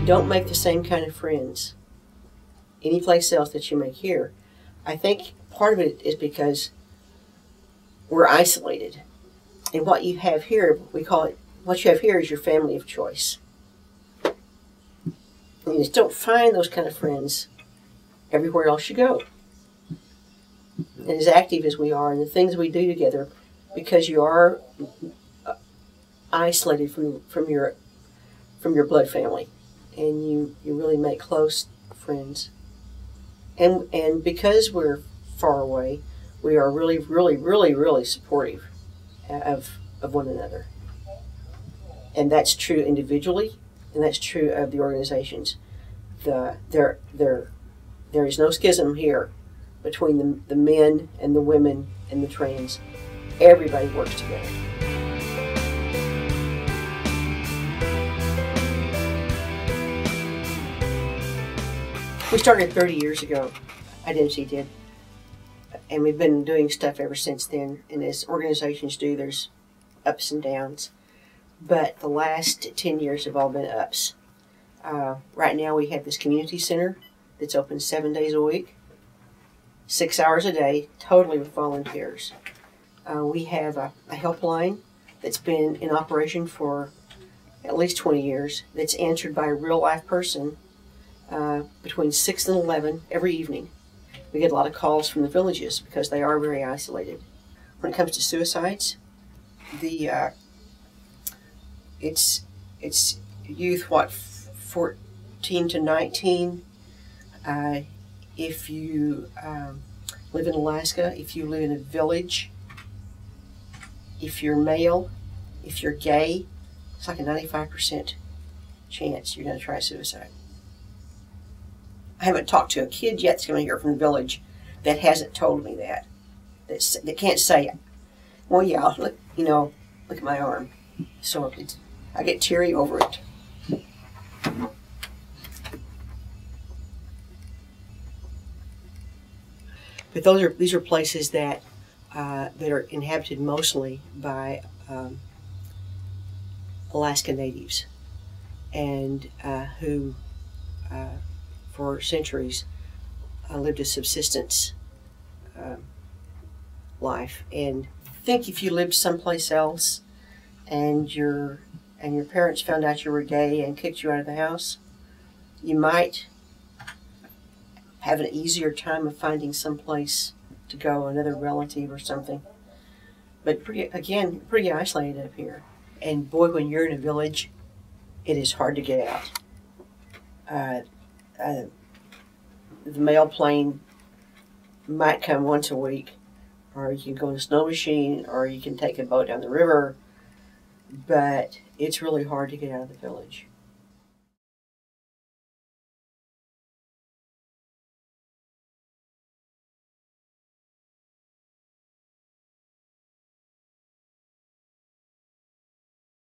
don't make the same kind of friends anyplace else that you make here. I think part of it is because we're isolated. And what you have here, we call it, what you have here is your family of choice. And you just don't find those kind of friends everywhere else you go. And as active as we are and the things we do together, because you are isolated from your blood family, and you really make close friends. And because we're far away, we are really, really, really, really supportive of one another. And that's true individually, and that's true of the organizations. There is no schism here between the men and the women and the trans. Everybody works together. We started 30 years ago, Identity did, and we've been doing stuff ever since then. And as organizations do, there's ups and downs. But the last 10 years have all been ups. Right now we have this community center that's open 7 days a week, 6 hours a day, totally with volunteers. We have a helpline that's been in operation for at least 20 years that's answered by a real life person between 6 and 11 every evening. We get a lot of calls from the villages because they are very isolated. When it comes to suicides, it's youth, 14 to 19. If you live in Alaska, if you live in a village, if you're male, if you're gay, it's like a 95% chance you're going to try suicide. I haven't talked to a kid yet that's going to hear from the village that hasn't told me that. That can't say, well, yeah, look at my arm. So I get teary over it. But these are places that are inhabited mostly by Alaska natives, and who for centuries lived a subsistence life. And I think if you lived someplace else and your parents found out you were gay and kicked you out of the house, you might have an easier time of finding some place to go, another relative or something. But pretty isolated up here. And boy, when you're in a village, it is hard to get out. The mail plane might come once a week, or you can go in a snow machine, or you can take a boat down the river, but it's really hard to get out of the village.